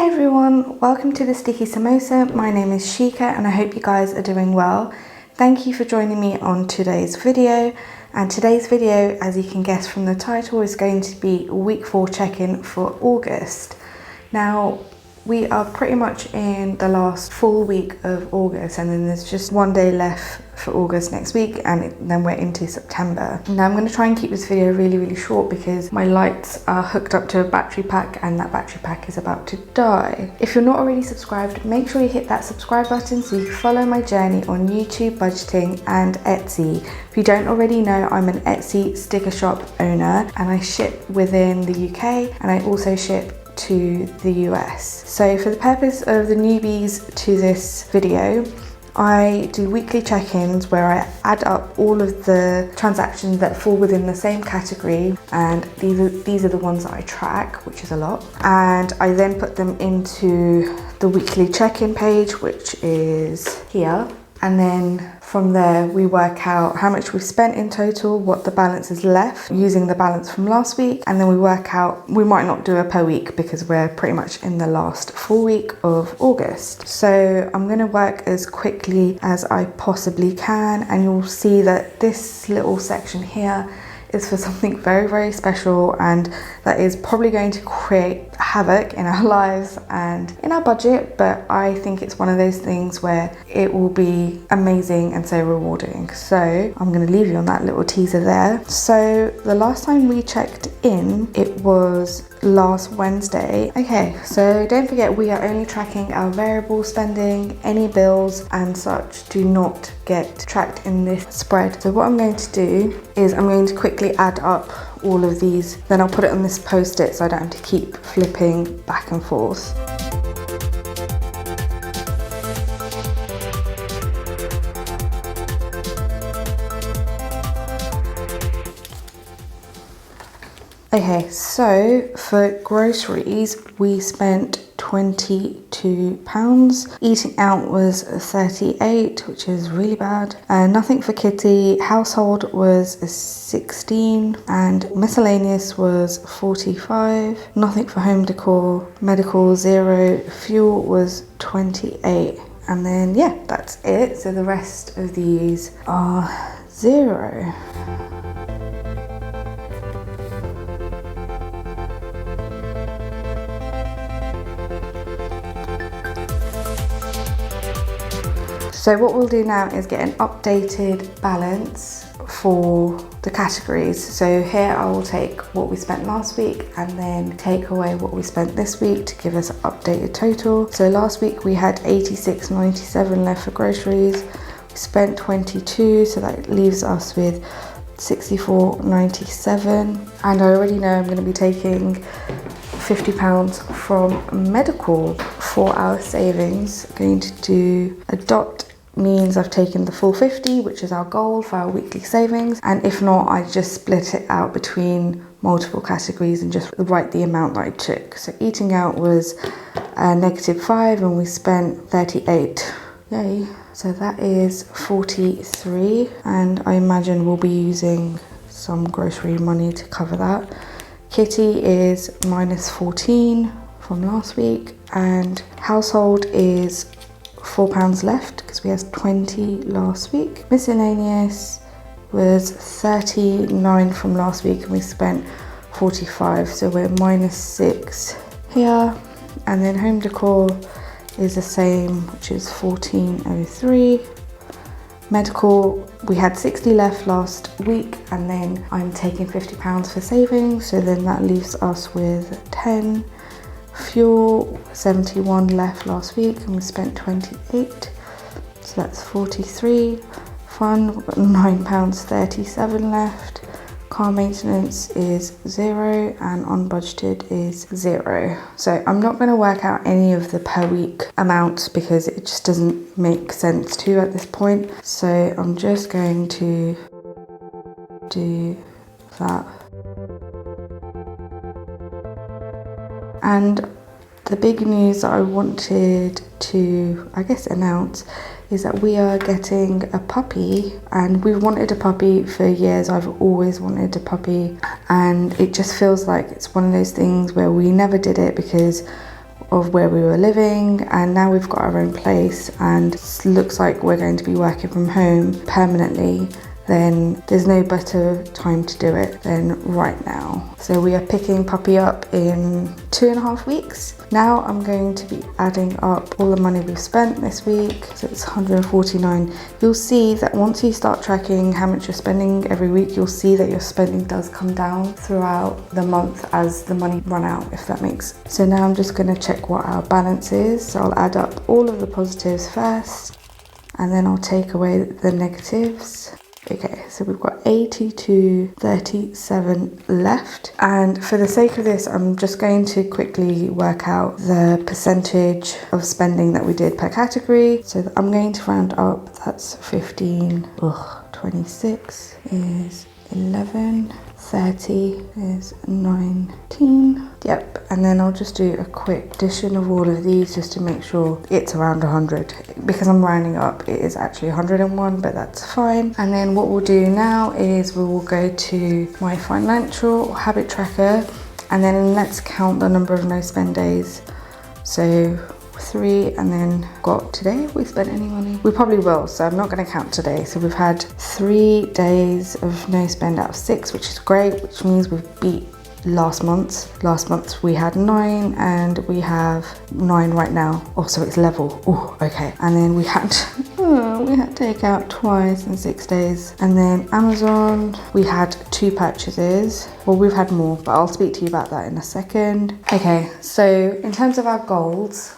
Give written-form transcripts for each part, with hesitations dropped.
Hi everyone, welcome to the Sticky Samosa. My name is Shika and I hope you guys are doing well. Thank you for joining me on today's video. And today's video, as you can guess from the title, is going to be week 4 check-in for August. Now, we are pretty much in the last full week of August, and then there's just one day left for August next week, and then we're into September. Now I'm going to try and keep this video really short because my lights are hooked up to a battery pack and that battery pack is about to die. If you're not already subscribed, make sure you hit that subscribe button so you can follow my journey on YouTube, budgeting and Etsy. If you don't already know, I'm an Etsy sticker shop owner and I ship within the UK and I also ship to the US. So for the purpose of the newbies to this video, I do weekly check-ins where I add up all of the transactions that fall within the same category, and these are the ones that I track, which is a lot, and I then put them into the weekly check-in page, which is here. And then from there we work out how much we've spent in total, what the balance is left using the balance from last week, and then we work out, we might not do a per week because we're pretty much in the last full week of August. So I'm going to work as quickly as I possibly can, and you'll see that this little section here is for something very special, and that is probably going to create havoc in our lives and in our budget, but I think it's one of those things where it will be amazing and so rewarding. So I'm going to leave you on that little teaser there. So the last time we checked in, it was last Wednesday. Okay, so don't forget we are only tracking our variable spending. Any bills and such do not get tracked in this spread. So what I'm going to do is I'm going to quickly add up all of these, then I'll put it on this post-it so I don't have to keep flipping back and forth. Okay, so for groceries we spent £22. Eating out was 38, which is really bad. Nothing for kitty. Household was 16 and miscellaneous was 45. Nothing for home decor. Medical 0. Fuel was 28. And then yeah, that's it. So the rest of these are 0. So what we'll do now is get an updated balance for the categories. So here I will take what we spent last week and then take away what we spent this week to give us an updated total. So last week we had £86.97 left for groceries. We spent 22, so that leaves us with £64.97. And I already know I'm going to be taking £50 from medical for our savings. I'm going to do a dot means I've taken the full 50, which is our goal for our weekly savings, and if not, I just split it out between multiple categories and just write the amount that I took. So eating out was -5 and we spent 38. Yay. So that is 43, and I imagine we'll be using some grocery money to cover that. Kitty is -14 from last week, and household is £4 left because we had 20 last week. Miscellaneous was 39 from last week and we spent 45, so we're -6 here. And then home decor is the same, which is 1403. Medical, we had 60 left last week, and then I'm taking £50 for savings, so then that leaves us with 10. Fuel, 71 left last week and we spent 28, so that's 43. Fun, we've got £9.37 left. Car maintenance is 0 and unbudgeted is 0. So I'm not going to work out any of the per week amounts because it just doesn't make sense to at this point. So I'm just going to do that. And the big news that I wanted to, I guess, announce is that we are getting a puppy, and we've wanted a puppy for years. I've always wanted a puppy, and it just feels like it's one of those things where we never did it because of where we were living, and now we've got our own place and it looks like we're going to be working from home permanently, then there's no better time to do it than right now. So we are picking Puppy up in 2.5 weeks. Now I'm going to be adding up all the money we've spent this week. So it's 149. You'll see that once you start tracking how much you're spending every week, you'll see that your spending does come down throughout the month as the money run out, if that makes sense. So now I'm just going to check what our balance is. So I'll add up all of the positives first, and then I'll take away the negatives. Okay, so we've got 82.37 left, and for the sake of this I'm just going to quickly work out the percentage of spending that we did per category. So I'm going to round up, that's 15, 26 is 11, 30 is 19, yep, and then I'll just do a quick addition of all of these just to make sure it's around 100. Because I'm rounding up, it is actually 101, but that's fine. And then what we'll do now is we will go to my financial habit tracker, and then let's count the number of no spend days. So 3, and then got today. Have we spent any money? We probably will, so I'm not going to count today. So we've had 3 days of no spend out of 6, which is great, which means we've beat last month. Last month we had 9 and we have 9 right now. Oh, so it's level. Oh, okay. And then we had takeout twice in 6 days. And then Amazon, we had 2 purchases. Well, we've had more, but I'll speak to you about that in a second. Okay, so in terms of our goals,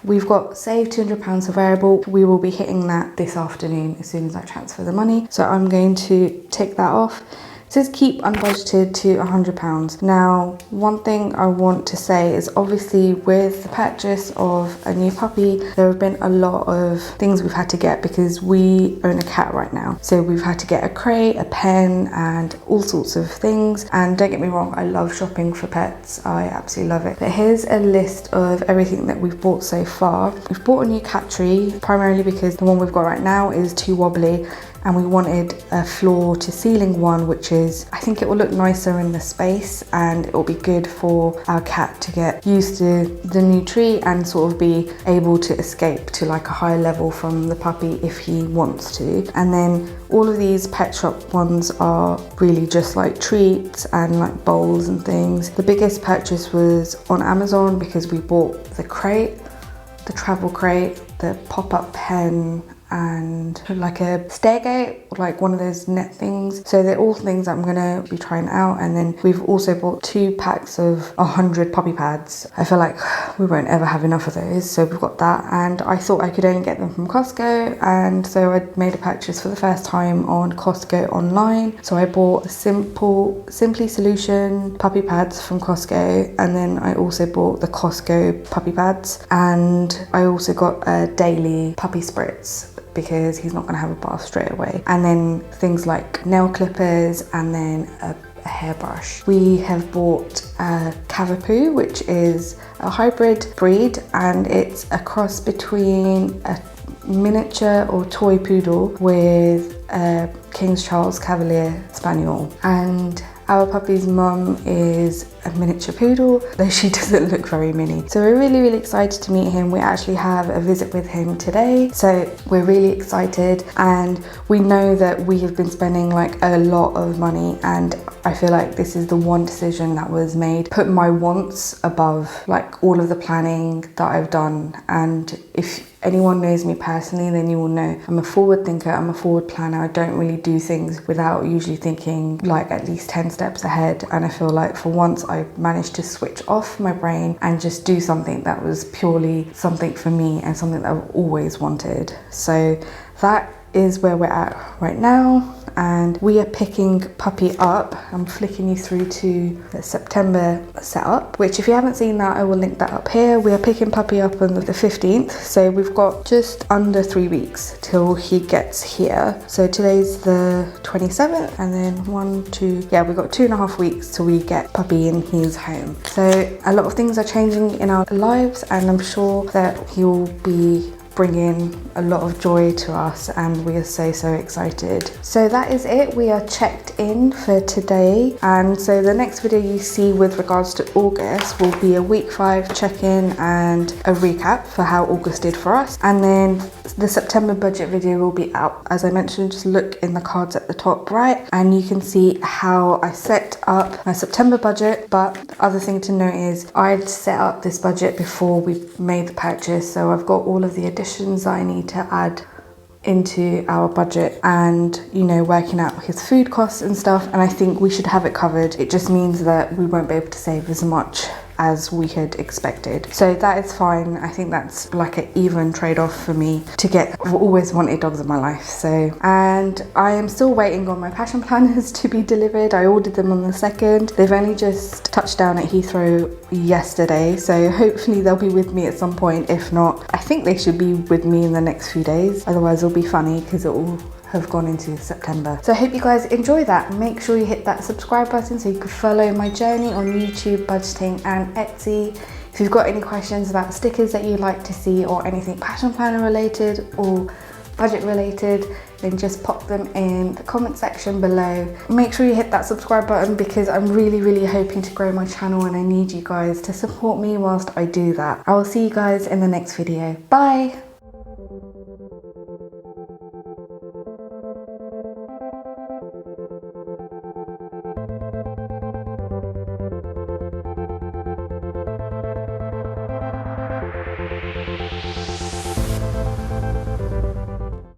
we've got save £200 of variable. We will be hitting that this afternoon as soon as I transfer the money. So I'm going to take that off. It says keep unbudgeted to £100. Now, one thing I want to say is obviously with the purchase of a new puppy, there have been a lot of things we've had to get because we own a cat right now. So we've had to get a crate, a pen, and all sorts of things. And don't get me wrong, I love shopping for pets. I absolutely love it. But here's a list of everything that we've bought so far. We've bought a new cat tree, primarily because the one we've got right now is too wobbly, and we wanted a floor to ceiling one, which is, I think it will look nicer in the space and it will be good for our cat to get used to the new tree and sort of be able to escape to like a higher level from the puppy if he wants to. And then all of these pet shop ones are really just like treats and like bowls and things. The biggest purchase was on Amazon because we bought the crate, the travel crate, the pop-up pen, and like a stair gate, like one of those net things. So they're all things I'm gonna be trying out. And then we've also bought 2 packs of 100 puppy pads. I feel like we won't ever have enough of those, so we've got that. And I thought I could only get them from Costco, and so I made a purchase for the first time on Costco online. So I bought the Simply Solution puppy pads from Costco, and then I also bought the Costco puppy pads, and I also got a daily puppy spritz because he's not going to have a bath straight away. And then things like nail clippers, and then a hairbrush. We have bought a Cavapoo, which is a hybrid breed, and it's a cross between a miniature or toy poodle with a King Charles Cavalier Spaniel. And our puppy's mum is a miniature poodle, though she doesn't look very mini. So we're really excited to meet him. We actually have a visit with him today, so we're really excited. And we know that we have been spending like a lot of money, and I feel like this is the one decision that was made, put my wants above like all of the planning that I've done. And if anyone knows me personally, then you will know I'm a forward thinker, I'm a forward planner. I don't really do things without usually thinking like at least 10 steps ahead. And I feel like for once I managed to switch off my brain and just do something that was purely something for me and something that I've always wanted. So that is where we're at right now, and we are picking Puppy up. I'm flicking you through to the September setup, which if you haven't seen that, I will link that up here. We are picking Puppy up on the 15th, so we've got just under 3 weeks till he gets here. So today's the 27th, and then we've got 2.5 weeks till we get Puppy and he's home. So a lot of things are changing in our lives, and I'm sure that he will be bring in a lot of joy to us, and we are so excited. So that is it. We are checked in for today, and so the next video you see with regards to August will be a week 5 check-in and a recap for how August did for us, and then the September budget video will be out. As I mentioned, just look in the cards at the top right and you can see how I set up my September budget. But the other thing to note is I'd set up this budget before we made the purchase, so I've got all of the additions I need to add into our budget, and you know, working out his food costs and stuff, and I think we should have it covered. It just means that we won't be able to save as much as we had expected, so that is fine. I think that's like an even trade-off for me to get. I've always wanted dogs in my life, so, and I am still waiting on my passion planners to be delivered. I ordered them on the 2nd. They've only just touched down at Heathrow yesterday, so hopefully they'll be with me at some point. If not, I think they should be with me in the next few days, otherwise it'll be funny because it will have gone into September. So I hope you guys enjoy that. Make sure you hit that subscribe button so you can follow my journey on YouTube, budgeting and Etsy. If you've got any questions about stickers that you'd like to see, or anything passion planner related or budget related, then just pop them in the comment section below. Make sure you hit that subscribe button because I'm really hoping to grow my channel, and I need you guys to support me whilst I do that. I will see you guys in the next video. Bye.